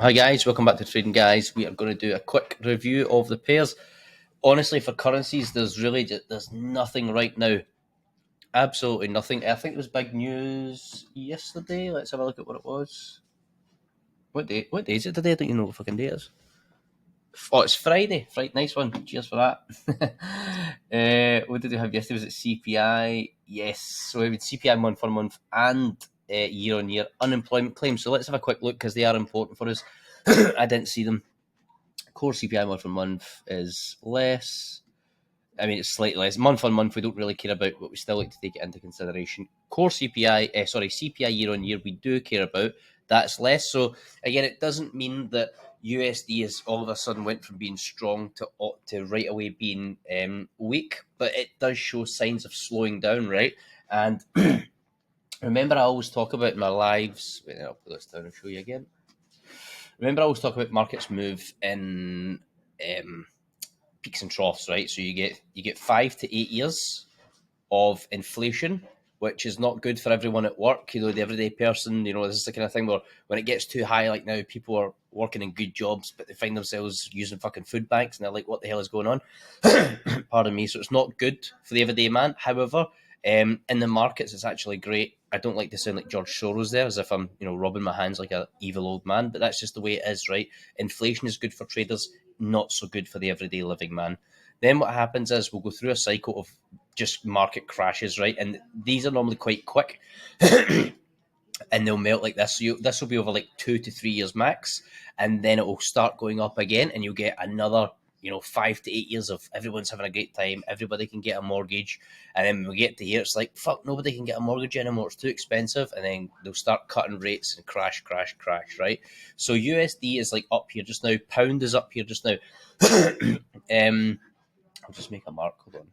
Hi guys, welcome back to Trading Guys. We are going to do a quick review of the pairs. Honestly, for currencies, there's nothing right now. Absolutely nothing. I think there was big news yesterday. Let's have a look at what it was. What day is it today? I don't even know what fucking day it is. Oh, it's Friday. Friday, nice one. Cheers for that. What did we have yesterday? Was it CPI? Yes. So we had CPI month for month and year on year unemployment claims. So let's have a quick look because they are important for us. I didn't see them. Core CPI month on month is less. I mean, it's slightly less. Month on month, we don't really care about, but we still like to take it into consideration. Core CPI, CPI year on year, we do care about. That's less. So again, it doesn't mean that USD is all of a sudden went from being strong to right away being weak, but it does show signs of slowing down, right? And remember, I always talk about in my lives. Wait, I'll put this down and show you again. Remember, I always talk about markets move in peaks and troughs, right? So you get 5 to 8 years of inflation, which is not good for everyone at work. The everyday person. This is the kind of thing where when it gets too high, like now, people are working in good jobs, but they find themselves using fucking food banks, and they're like, "What the hell is going on?" Pardon me. So it's not good for the everyday man. However, in the markets, it's actually great. I don't like to sound like George Soros there, as if I'm, rubbing my hands like an evil old man, but that's just the way it is, right? Inflation is good for traders, not so good for the everyday living man. Then what happens is we'll go through a cycle of just market crashes, right? And these are normally quite quick, and they'll melt like this. So this will be over like 2 to 3 years max, and then it will start going up again, and you'll get another 5 to 8 years of everyone's having a great time, everybody can get a mortgage, and then when we get to here, it's like fuck, nobody can get a mortgage anymore, it's too expensive, and then they'll start cutting rates and crash, right? So USD is like up here just now, pound is up here just now. I'll just make a mark. Hold on.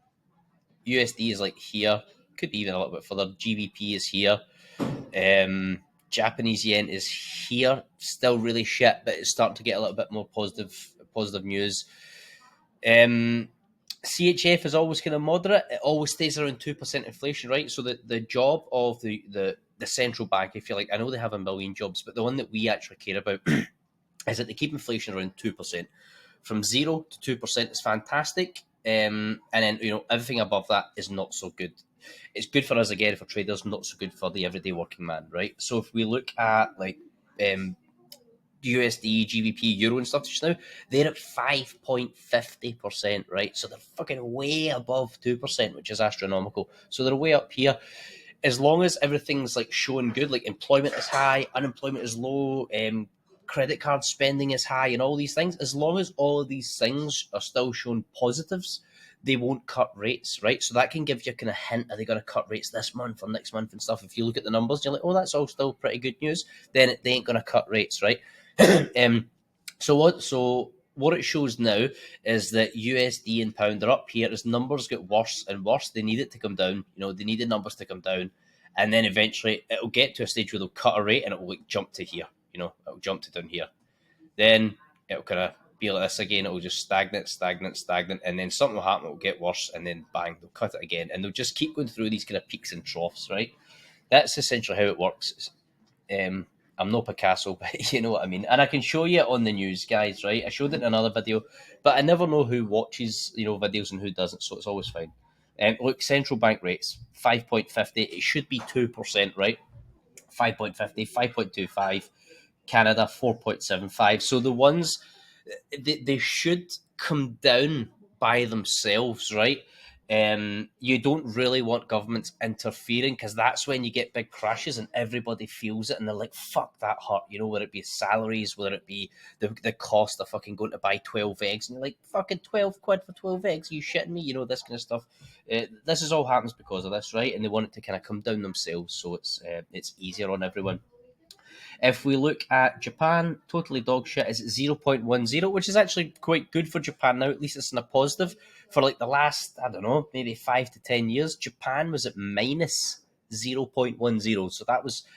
USD is like here, could be even a little bit further. GBP is here. Japanese yen is here, still really shit, but it's starting to get a little bit more positive news. CHF is always kind of moderate. It always stays around 2% inflation, right? So the job of the central bank, if you like, I know they have a million jobs, but the one that we actually care about is that they keep inflation around 2%. From 0 to 2% is fantastic. And then everything above that is not so good. It's good for us again for traders, not so good for the everyday working man, right? So if we look at like USD, GBP, Euro and stuff just now, they're at 5.50%, right? So they're fucking way above 2%, which is astronomical. So they're way up here. As long as everything's like showing good, like employment is high, unemployment is low, credit card spending is high, and all these things, as long as all of these things are still showing positives, they won't cut rates, right? So that can give you a kind of hint, are they going to cut rates this month or next month and stuff? If you look at the numbers, you're like, oh, that's all still pretty good news. Then they ain't going to cut rates, right? So what it shows now is that USD and pound are up here. As numbers get worse and worse, they need it to come down. They need the numbers to come down, and then eventually it'll get to a stage where they'll cut a rate and it will like jump to here. It'll jump to down here. Then it'll kind of be like this again. It'll just stagnant, and then something will happen. It'll get worse, and then bang, they'll cut it again, and they'll just keep going through these kind of peaks and troughs, right? That's essentially how it works. I'm no Picasso, but you know what I mean. And I can show you on the news, guys, right? I showed it in another video, but I never know who watches, videos and who doesn't, so it's always fine. Look, central bank rates, 5.50. It should be 2%, right? 5.50, 5.25. Canada, 4.75. So the ones, they should come down by themselves, right? You don't really want governments interfering, because that's when you get big crashes and everybody feels it and they're like, fuck, that hurt, whether it be salaries, whether it be the cost of fucking going to buy 12 eggs, and you're like, fucking 12 quid for 12 eggs, are you shitting me? This kind of stuff. This is all happens because of this, right? And they want it to kind of come down themselves, so it's easier on everyone. If we look at Japan, totally dog shit is 0.10, which is actually quite good for Japan now. At least it's in a positive. For like the last, I don't know, maybe 5 to 10 years, Japan was at minus 0.10. So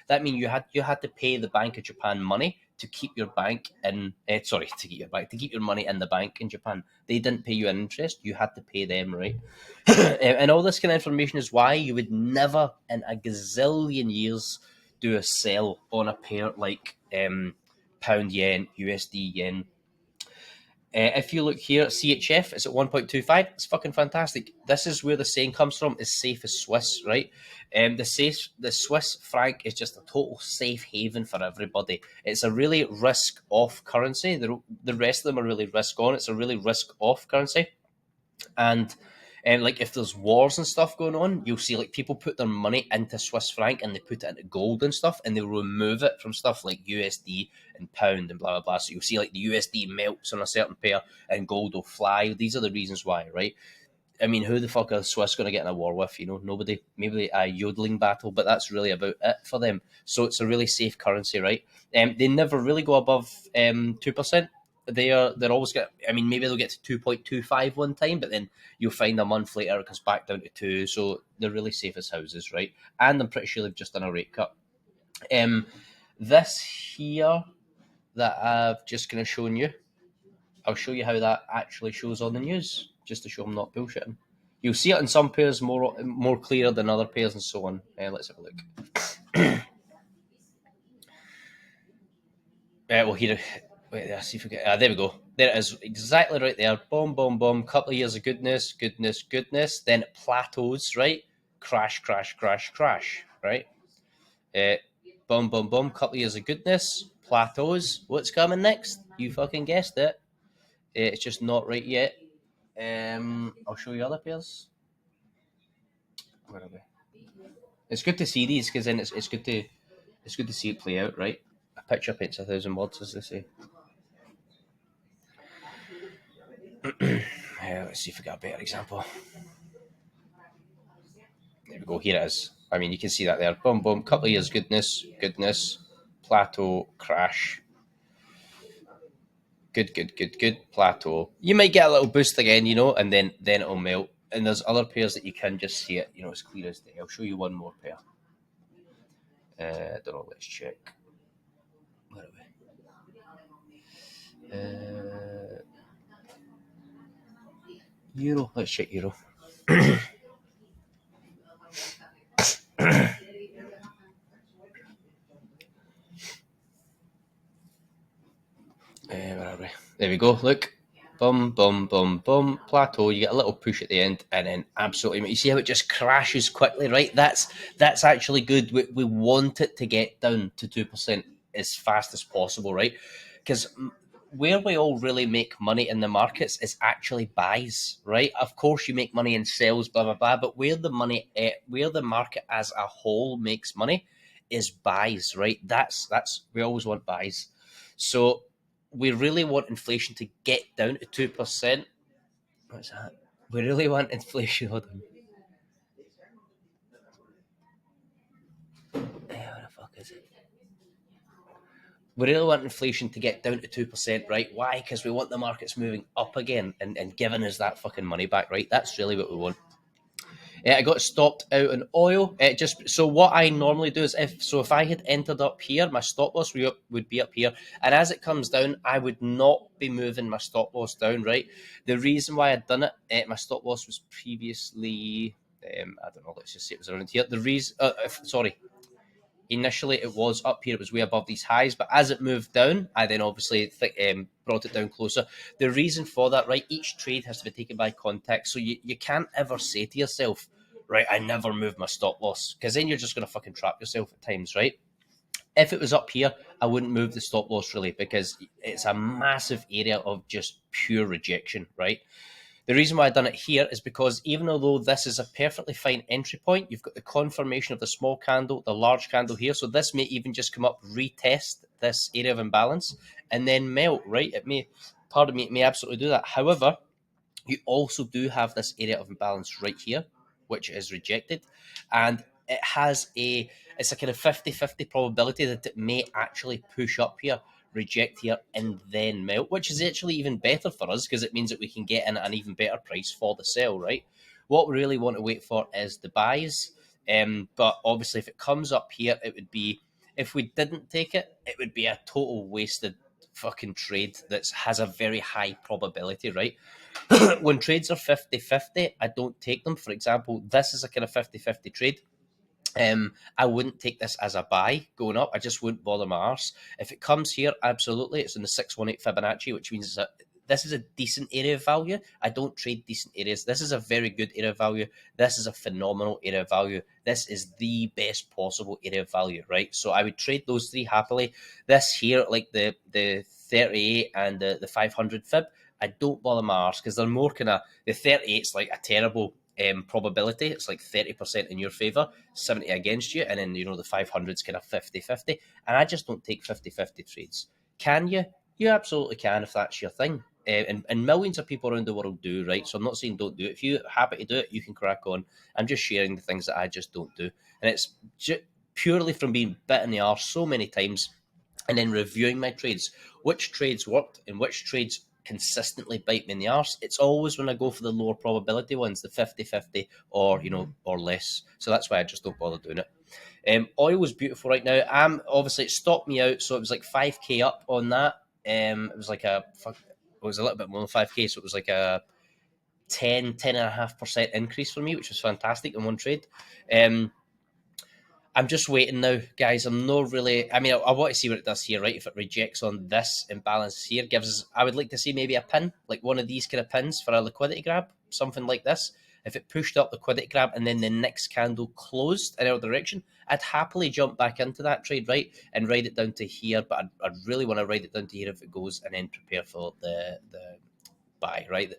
that means you had to pay the Bank of Japan money to keep your bank in. To keep your money in the bank in Japan. They didn't pay you an interest. You had to pay them, right? And all this kind of information is why you would never in a gazillion years do a sell on a pair like pound yen, USD yen. If you look here, CHF is at 1.25. It's fucking fantastic. This is where the saying comes from: "As safe as Swiss," right? The Swiss franc is just a total safe haven for everybody. It's a really risk off currency. The rest of them are really risk on. It's a really risk off currency. And like if there's wars and stuff going on, you'll see like people put their money into Swiss franc and they put it into gold and stuff, and they remove it from stuff like USD and pound and blah blah blah. So you'll see like the USD melts on a certain pair and gold will fly. These are the reasons why, right? I mean, who the fuck are the Swiss going to get in a war with? You know, nobody. Maybe a yodeling battle, but that's really about it for them. So it's a really safe currency, right? They never really go above 2%. They're always get. I mean, maybe they'll get to 2.25 one time, but then you'll find a month later it comes back down to 2. So they're really safe as houses, right? And I'm pretty sure they've just done a rate cut. This here that I've just kind of shown you, I'll show you how that actually shows on the news, just to show I'm not bullshitting. You'll see it in some pairs more clear than other pairs and so on. Let's have a look. Well, here, wait, let's see if we get. There we go. There it is, exactly right there. Boom, boom, boom. Couple of years of goodness, goodness, goodness. Then it plateaus, right? Crash, crash, crash, crash, right? Boom, boom, boom. Couple of years of goodness, plateaus. What's coming next? You fucking guessed it. It's just not right yet. I'll show you other pairs. Where are we? It's good to see these because then it's good to see it play out, right? A picture paints 1,000 words, as they say. Let's see if we got a better example. There we go. Here it is. I mean, you can see that there. Boom, boom. Couple of years, goodness, goodness. Plateau, crash. Good, good, good, good. Plateau. You might get a little boost again, you know, and then it'll melt. And there's other pairs that you can just see it, you know, as clear as day. I'll show you one more pair. I don't know. Let's check. Where are we? Euro. Let's check Euro. Where are we? There we go. Look. Bum, bum, bum, bum. Plateau. You get a little push at the end, and then absolutely. You see how it just crashes quickly, right? That's actually good. We want it to get down to 2% as fast as possible, right? Because where we all really make money in the markets is actually buys, right? Of course, you make money in sales, blah blah blah. But where the market as a whole makes money is buys, right? That's we always want buys. So we really want inflation to get down to 2%. What's that? We really want inflation. Hold on. What the fuck is it? We really want inflation to get down to 2%, right? Why? Because we want the markets moving up again and giving us that fucking money back, right? That's really what we want. I got stopped out in oil. Just so what I normally do is if I had entered up here, my stop loss would be up here, and as it comes down, I would not be moving my stop loss down. Right. The reason why I'd done it, my stop loss was previously, I don't know. Let's just say it was around here. The reason, initially it was up here, it was way above these highs, but as it moved down, I then obviously brought it down closer. The reason for that, right, each trade has to be taken by context, so you can't ever say to yourself, right, I never move my stop loss, because then you're just going to fucking trap yourself at times, right? If it was up here, I wouldn't move the stop loss really, because it's a massive area of just pure rejection, right? The reason why I've done it here is because even though this is a perfectly fine entry point, you've got the confirmation of the small candle, the large candle here. So this may even just come up, retest this area of imbalance, and then melt, right? It may absolutely do that. However, you also do have this area of imbalance right here, which is rejected. And it's a kind of 50-50 probability that it may actually push up here, reject here, and then melt, which is actually even better for us because it means that we can get in at an even better price for the sell, right? What we really want to wait for is the buys. But obviously, if it comes up here, it would be, if we didn't take it, it would be a total wasted fucking trade that has a very high probability, right? When trades are 50-50, I don't take them. For example, this is a kind of 50-50 trade. I wouldn't take this as a buy going up. I just wouldn't bother my arse. If it comes here, absolutely. It's in the 618 Fibonacci, which means this is a decent area of value. I don't trade decent areas. This is a very good area of value. This is a phenomenal area of value. This is the best possible area of value, right? So I would trade those three happily. This here, like the 38 and the 500 fib, I don't bother my arse because they're more kind of, the 38's like a terrible probability. It's like 30% in your favor, 70 against you, and then the 500's kind of 50-50, and I just don't take 50-50 trades. Can you? You absolutely can if that's your thing. And millions of people around the world do, right? So I'm not saying don't do it. If you're happy to do it, you can crack on. I'm just sharing the things that I just don't do, and it's purely from being bit in the arse so many times and then reviewing my trades, which trades worked and which trades consistently bite me in the arse. It's always when I go for the lower probability ones, the 50-50 or or less. So that's why I just don't bother doing it. Oil was beautiful right now. Obviously it stopped me out, so it was like 5k up on that. It was like it was a little bit more than 5k, so it was like a 10.5% increase for me, which was fantastic in one trade. I'm just waiting now, guys. I'm not really. I mean, I want to see what it does here, right? If it rejects on this imbalance here, gives us. I would like to see maybe a pin, like one of these kind of pins for a liquidity grab, something like this. If it pushed up liquidity grab and then the next candle closed in our direction, I'd happily jump back into that trade, right, and ride it down to here. But I'd really want to ride it down to here if it goes, and then prepare for the buy, right?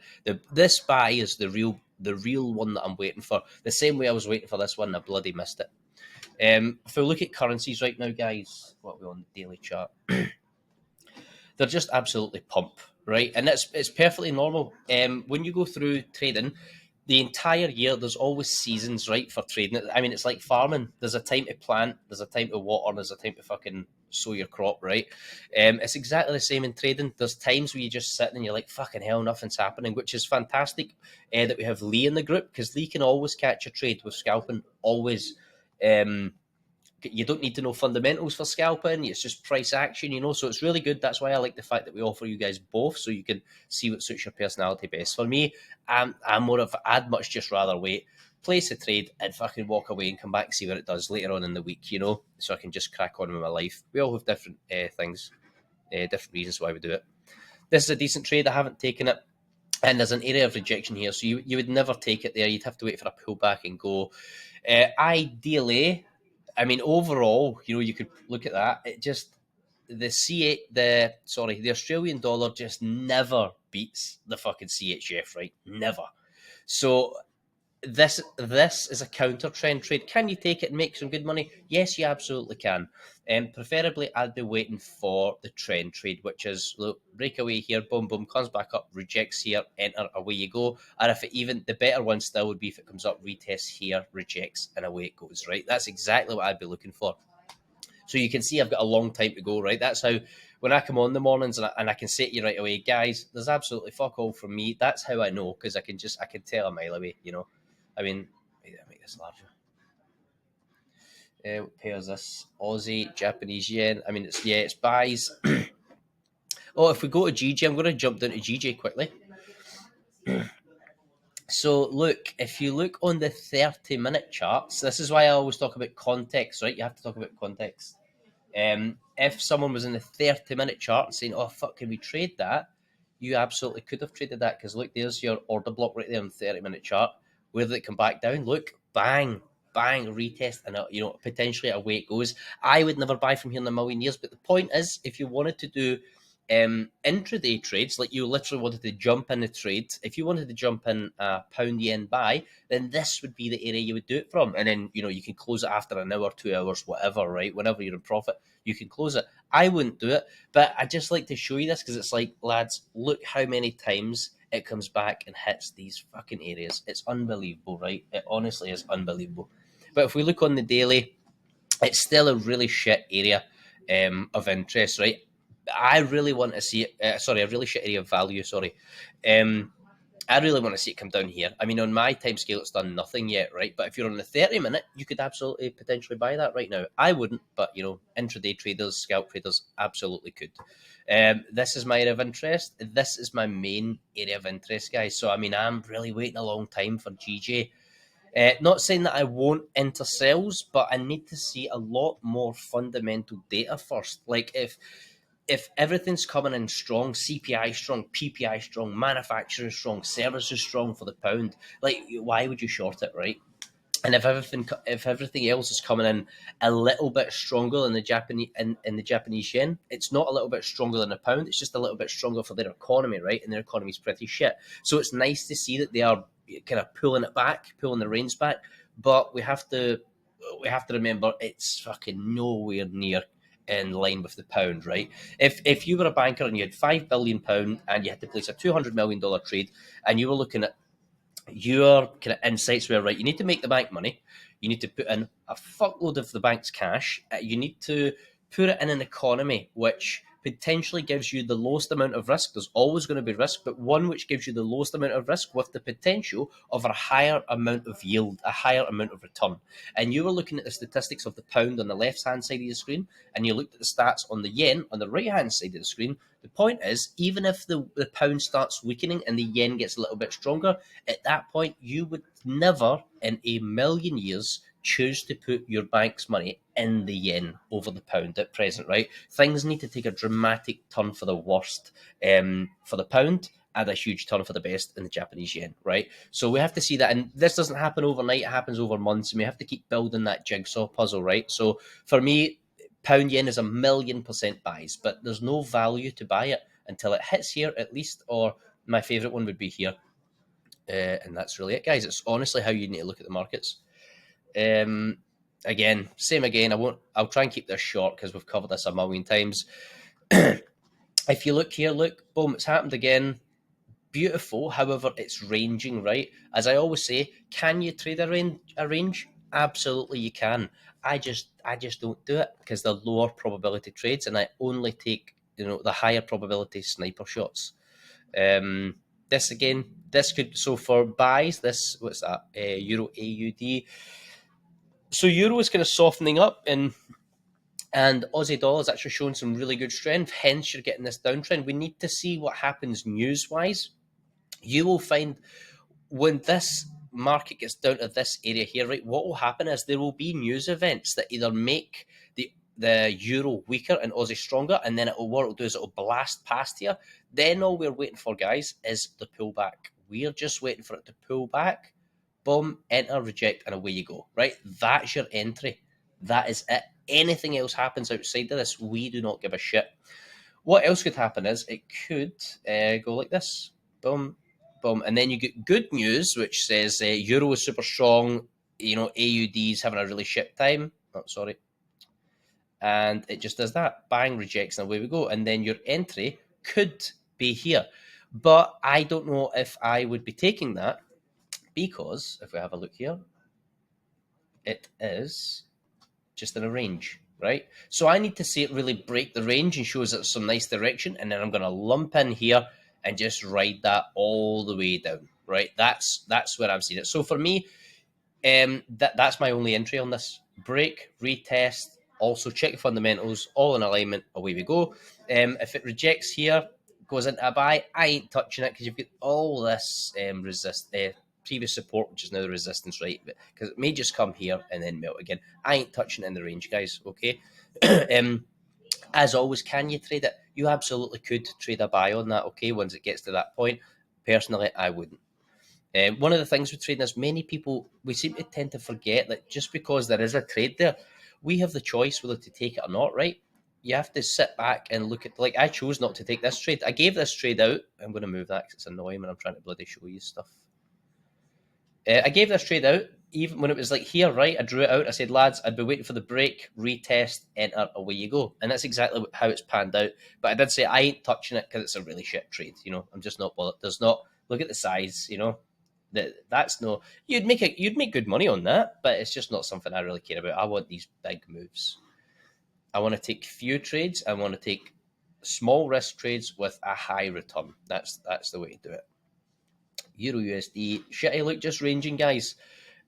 This buy is the real one that I'm waiting for. The same way I was waiting for this one, I bloody missed it. If we look at currencies right now, guys, what are we on the daily chart? They're just absolutely pump, right? And it's perfectly normal. When you go through trading, the entire year, there's always seasons, right, for trading. I mean, it's like farming. There's a time to plant, there's a time to water, there's a time to fucking sow your crop, right? It's exactly the same in trading. There's times where you just sit and you're like, fucking hell, nothing's happening, which is fantastic that we have Lee in the group, because Lee can always catch a trade with scalping, always. You don't need to know fundamentals for scalping. It's just price action, so it's really good. That's why I like the fact that we offer you guys both, so you can see what suits your personality best. For me, I'm more of, I'd much just rather wait, place a trade, and fucking walk away and come back and see what it does later on in the week, so I can just crack on with my life. We all have different things, different reasons why we do it. This is a decent trade. I haven't taken it. And there's an area of rejection here, so you would never take it there. You'd have to wait for a pullback and go. Ideally, I mean, overall, you could look at that. It just the C8, the Australian dollar just never beats the fucking CHF, right? Never. So this is a counter trend trade. Can you take it and make some good money? Yes, you absolutely can. Preferably, I'd be waiting for the trend trade, which is, look, breakaway here, boom, boom, comes back up, rejects here, enter, away you go. And if it even, the better one still would be if it comes up, retests here, rejects, and away it goes, right? That's exactly what I'd be looking for. So you can see I've got a long time to go, right? That's how, when I come on the mornings and I can say to you right away, guys, there's absolutely fuck all from me. That's how I know, because I can tell a mile away, I mean, make this larger. What pairs this? Aussie, Japanese yen. I mean, it's buys. Oh, if we go to GJ, I'm going to jump down to GJ quickly. So, look, if you look on the 30-minute charts, this is why I always talk about context, right? You have to talk about context. If someone was in the 30-minute chart saying, oh, fuck, can we trade that? You absolutely could have traded that, because look, there's your order block right there on the 30-minute chart. Where did it come back down? Look, bang, bang, retest, and potentially away it goes. I would never buy from here in a million years, but the point is, if you wanted to do intraday trades, like you literally wanted to jump in a trade, if you wanted to jump in a pound yen buy, then this would be the area you would do it from. And then, you can close it after an hour, 2 hours, whatever, right? Whenever you're in profit, you can close it. I wouldn't do it, but I just like to show you this, because it's like, lads, look how many times it comes back and hits these fucking areas. It's unbelievable, right? It honestly is unbelievable. But if we look on the daily, it's still a really shit area of interest, right? I really want to see it. A really shit area of value. Sorry. I really want to see it come down here. I mean, on my time scale, it's done nothing yet, right? But if you're on the 30-minute, you could absolutely potentially buy that right now. I wouldn't, but intraday traders, scalp traders absolutely could. This is my area of interest. This is my main area of interest, guys. So I mean, I'm really waiting a long time for GJ. Not saying that I won't enter sales, but I need to see a lot more fundamental data first. Like if everything's coming in strong, CPI strong, PPI strong, manufacturing strong, services strong for the pound, like why would you short it, right? And if everything else is coming in a little bit stronger than the Japanese yen, it's not a little bit stronger than a pound. It's just a little bit stronger for their economy, right? And their economy's pretty shit. So it's nice to see that they are kind of pulling it back, pulling the reins back. But we have to remember it's fucking nowhere near in line with the pound, right? If you were a banker and you had £5 billion and you had to place a $200 million trade, and you were looking at your kind of insights were right. You need to make the bank money. You need to put in a fuckload of the bank's cash. You need to put it in an economy which potentially gives you the lowest amount of risk. There's always going to be risk, but one which gives you the lowest amount of risk with the potential of a higher amount of yield, a higher amount of return. And you were looking at the statistics of the pound on the left hand side of the screen, and you looked at the stats on the yen on the right hand side of the screen. The point is, even if the pound starts weakening and the yen gets a little bit stronger, at that point, you would never in a million years choose to put your bank's money in the yen over the pound at present, right? Things need to take a dramatic turn for the worst for the pound and a huge turn for the best in the Japanese yen, right? So we have to see that. And this doesn't happen overnight, it happens over months. And we have to keep building that jigsaw puzzle, right? So for me, pound yen is 1,000,000% buys, but there's no value to buy it until it hits here at least, or my favorite one would be here. And that's really it, guys. It's honestly how you need to look at the markets. Again, same again. I'll try and keep this short because we've covered this a million times. If you look here, look, boom, it's happened again. Beautiful. However, it's ranging, right? As I always say, can you trade a range? Absolutely, you can. I just don't do it because they're lower probability trades, and I only take the higher probability sniper shots. Um, this again, this could so for buys. This what's that? Euro AUD. So euro is kind of softening up, and Aussie dollar is actually showing some really good strength. Hence, you're getting this downtrend. We need to see what happens news wise. You will find when this market gets down to this area here, right, what will happen is there will be news events that either make the euro weaker and Aussie stronger, and then what it'll do is it'll blast past here. Then all we're waiting for, guys, is the pullback. We're just waiting for it to pull back. Boom, enter, reject, and away you go. Right? That's your entry. That is it. Anything else happens outside of this, we do not give a shit. What else could happen is it could go like this. Boom, boom. And then you get good news, which says euro is super strong. AUD's having a really shit time. Oh, sorry. And it just does that. Bang, rejects, and away we go. And then your entry could be here. But I don't know if I would be taking that because if we have a look here, it is just in a range, right? So I need to see it really break the range and shows it some nice direction, and then I'm going to lump in here and just ride that all the way down, right? That's where I'm seeing it. So for me, that's my only entry on this. Break, retest, also check the fundamentals, all in alignment, away we go. If it rejects here, goes into a buy, I ain't touching it because you've got all this previous support, which is now the resistance, right? Because it may just come here and then melt again. I ain't touching it in the range, guys, okay? As always, can you trade it? You absolutely could trade a buy on that, okay, once it gets to that point. Personally, I wouldn't. One of the things with trading is many people, we seem to tend to forget that just because there is a trade there, we have the choice whether to take it or not, right? You have to sit back and look at, like, I chose not to take this trade. I gave this trade out. I'm going to move that because it's annoying when I'm trying to bloody show you stuff. I gave this trade out even when it was like here, right? I drew it out. I said, lads, I'd be waiting for the break, retest, enter, away you go. And that's exactly how it's panned out. But I did say I ain't touching it because it's a really shit trade. I'm just not bothered. There's not, look at the size, that's no, you'd make good money on that, but it's just not something I really care about. I want these big moves. I want to take few trades. I want to take small risk trades with a high return. That's the way to do it. Euro USD, shitty look, just ranging, guys.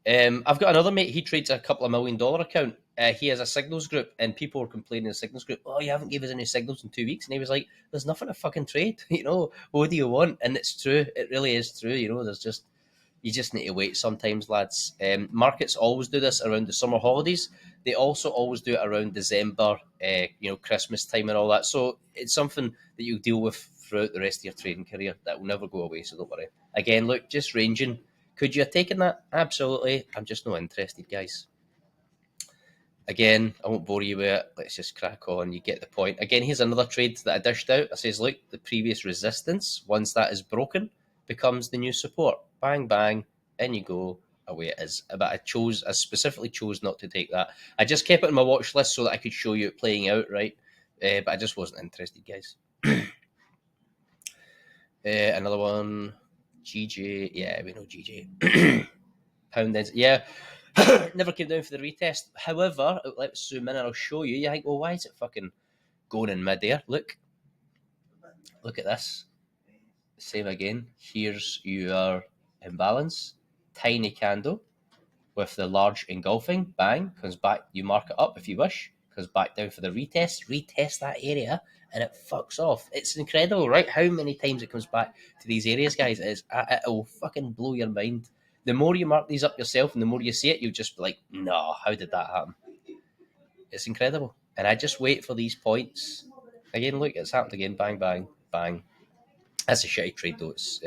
I've got another mate. He trades a couple of $1 million account. He has a signals group, and people were complaining in the signals group, "Oh, you haven't given us any signals in 2 weeks." And he was like, "There's nothing to fucking trade. What do you want?" And it's true. It really is true. There's just You just need to wait sometimes, lads. Markets always do this around the summer holidays. They also always do it around December, Christmas time and all that. So it's something that you'll deal with throughout the rest of your trading career. That will never go away, so don't worry. Again, look, just ranging. Could you have taken that? Absolutely. I'm just not interested, guys. Again, I won't bore you with it. Let's just crack on. You get the point. Again, here's another trade that I dished out. I says, look, the previous resistance, once that is broken, becomes the new support. Bang, bang, in you go. Away it is. But I specifically chose not to take that. I just kept it on my watch list so that I could show you it playing out, right? But I just wasn't interested, guys. Another one. GJ. Yeah, we know GJ. Pound ends. Yeah. Never came down for the retest. However, let's zoom in and I'll show you. You think, well, why is it fucking going in midair? Look at this. Same again. Here's your imbalance. Tiny candle with the large engulfing. Bang. Comes back. You mark it up if you wish. Comes back down for the retest. Retest that area and it fucks off. It's incredible, right? How many times it comes back to these areas, guys. It'll fucking blow your mind. The more you mark these up yourself and the more you see it, you'll just be like, no, how did that happen? It's incredible. And I just wait for these points. Again, look, it's happened again. Bang, bang, bang. That's a shitty trade, though. It's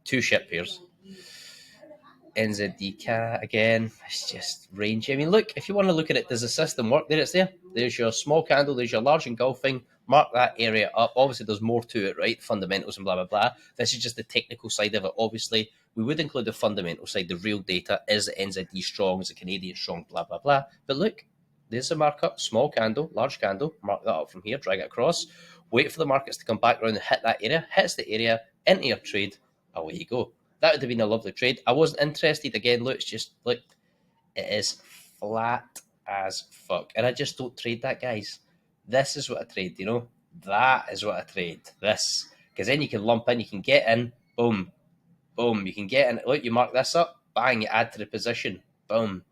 two shit pairs. NZDK again. It's just range. I mean, look, if you want to look at it, does the system work? There it's there. There's your small candle. There's your large engulfing. Mark that area up. Obviously, there's more to it, right? Fundamentals and blah, blah, blah. This is just the technical side of it. Obviously, we would include the fundamental side. The real data is the NZD strong, is the Canadian strong, blah, blah, blah. But look, there's a markup. Small candle, large candle. Mark that up from here. Drag it across. Wait for the markets to come back around and hit that area. Hits the area. Enter your trade. Away you go. That would have been a lovely trade. I wasn't interested. Again, look, it's just, look, it is flat as fuck. And I just don't trade that, guys. This is what I trade, you know? That is what I trade. This. Because then you can lump in, you can get in, boom, boom. You can get in. Look, you mark this up, bang, you add to the position, boom.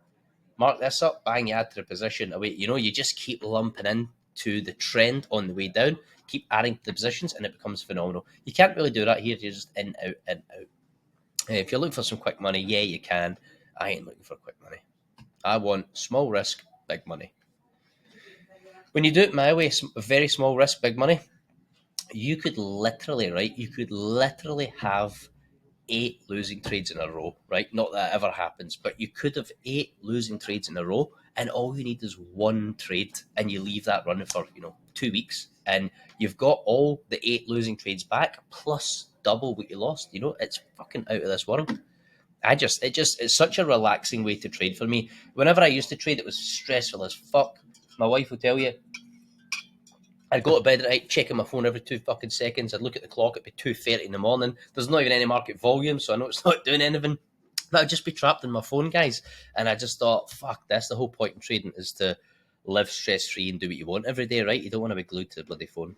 Mark this up, bang, you add to the position. Away, you know, you just keep lumping in to the trend on the way down, keep adding to the positions, and it becomes phenomenal. You can't really do that here. You're just in, out, in, out. If you're looking for some quick money, yeah, you can. I ain't looking for quick money. I want small risk, big money. When you do it my way, very small risk, big money, you could literally, right? You could literally have 8 losing trades in a row, right? Not that ever happens, but you could have 8 losing trades in a row, and all you need is one trade, and you leave that running for 2 weeks, and you've got all the 8 losing trades back plus double what you lost. It's fucking out of this world. It's such a relaxing way to trade for me. Whenever I used to trade, it was stressful as fuck. My wife will tell you. I'd go to bed at night, checking my phone every 2 fucking seconds. I'd look at the clock, it'd be 2:30 in the morning. There's not even any market volume, so I know it's not doing anything. But I'd just be trapped in my phone, guys. And I just thought, fuck this. The whole point in trading is to live stress-free and do what you want every day, right? You don't want to be glued to the bloody phone.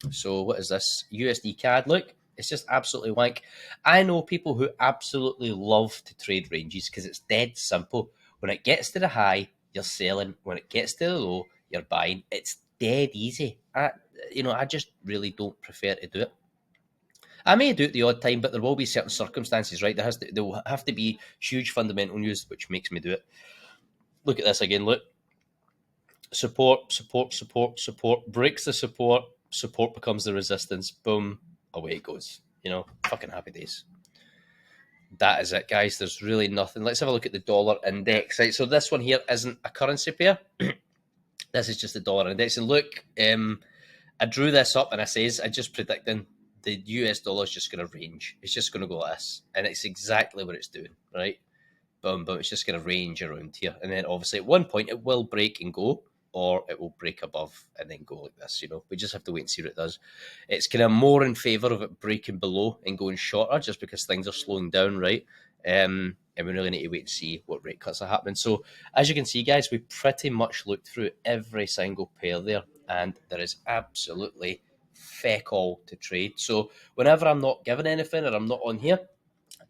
So what is this? USD CAD. Look, it's just absolutely wank. I know people who absolutely love to trade ranges because it's dead simple. When it gets to the high, you're selling. When it gets to the low, you're buying. It's dead easy. I just really don't prefer to do it. I may do it the odd time, but there will be certain circumstances, right? There will have to be huge fundamental news, which makes me do it. Look at this again. Look, support, support, support, support. Breaks the support. Support becomes the resistance. Boom, away it goes. Fucking happy days. That is it, guys. There's really nothing. Let's have a look at the dollar index. Right, so this one here isn't a currency pair. This is just the dollar index. And look, I drew this up and I just predicting the US dollar is just going to range. It's just going to go like this. And it's exactly what it's doing, right? Boom, boom. It's just going to range around here. And then obviously at one point it will break and go, or it will break above and then go like this, We just have to wait and see what it does. It's kind of more in favour of it breaking below and going shorter just because things are slowing down, right? And we really need to wait and see what rate cuts are happening. So as you can see, guys, we pretty much looked through every single pair there, and there is absolutely feck all to trade. So whenever I'm not given anything or I'm not on here,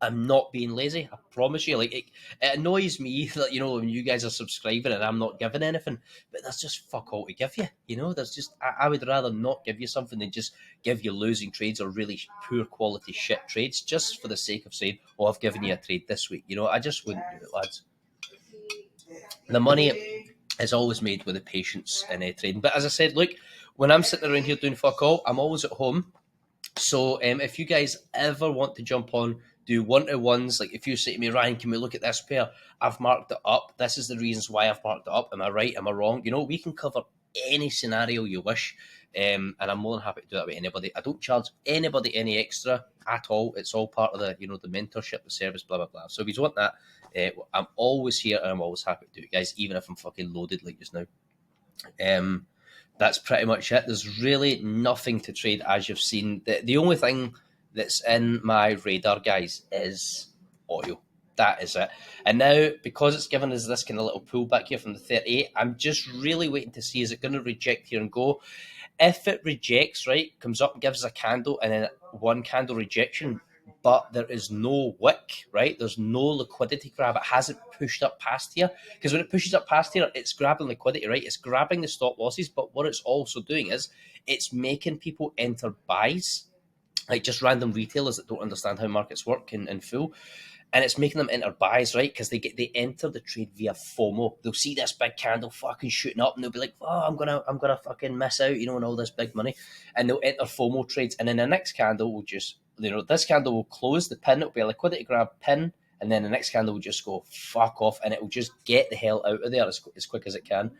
I'm not being lazy. I promise you. Like it annoys me that when you guys are subscribing and I'm not giving anything, but there's just fuck all to give you. There's just I would rather not give you something than just give you losing trades or really poor quality shit trades just for the sake of saying, "Oh, I've given you a trade this week." I just wouldn't do it, lads. The money is always made with the patience in trading. But as I said, look, when I'm sitting around here doing fuck all, I'm always at home. So if you guys ever want to jump on, do one-to-ones, like if you say to me, Ryan, can we look at this pair? I've marked it up. This is the reasons why I've marked it up. Am I right? Am I wrong? We can cover any scenario you wish. And I'm more than happy to do that with anybody. I don't charge anybody any extra at all. It's all part of the mentorship, the service, blah, blah, blah. So if you want that, I'm always here and I'm always happy to do it, guys, even if I'm fucking loaded like just now. That's pretty much it. There's really nothing to trade, as you've seen. The only thing that's in my radar, guys, is oil. That is it. And now, because it's given us this kind of little pullback here from the 38, I'm just really waiting to see, is it going to reject here and go? If it rejects, right, comes up and gives us a candle and then one candle rejection, but there is no wick, right? There's no liquidity grab. It hasn't pushed up past here. Because when it pushes up past here, it's grabbing liquidity, right? It's grabbing the stop losses. But what it's also doing is it's making people enter buys, like just random retailers that don't understand how markets work in full. And it's making them enter buys, right? Because they enter the trade via FOMO. They'll see this big candle fucking shooting up, and they'll be like, "Oh, I'm gonna fucking miss out," and all this big money, and they'll enter FOMO trades. And then the next candle will just, this candle will close the pin. It'll be a liquidity grab pin, and then the next candle will just go fuck off, and it will just get the hell out of there as quick as it can.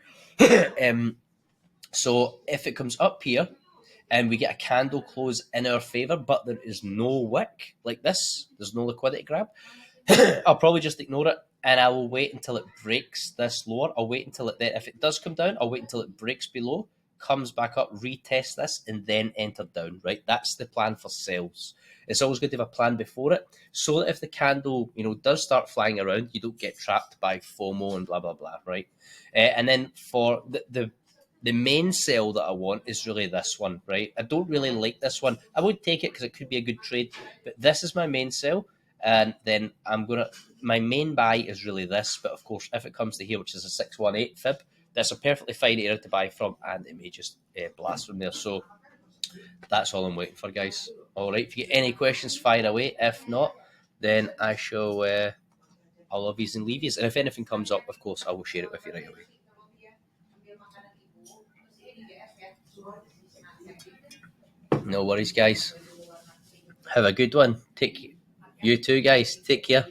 So if it comes up here and we get a candle close in our favor, but there is no wick like this, there's no liquidity grab, I'll probably just ignore it and I will wait until it breaks this lower. I'll wait until if it does come down, I'll wait until it breaks below, comes back up, retest this, and then enter down, right? That's the plan for sales. It's always good to have a plan before it, so that if the candle, does start flying around, you don't get trapped by FOMO and blah, blah, blah, right? And then for the main sell that I want is really this one, right? I don't really like this one. I would take it because it could be a good trade, but this is my main sell. And then my main buy is really this. But of course, if it comes to here, which is a 618 fib, that's a perfectly fine area to buy from, and it may just blast from there. So that's all I'm waiting for, guys. All right, if you get any questions, fire away. If not, then I shall, I'll love yous and leave yous. And if anything comes up, of course, I will share it with you right away. No worries, guys. Have a good one. You too, guys. Take care.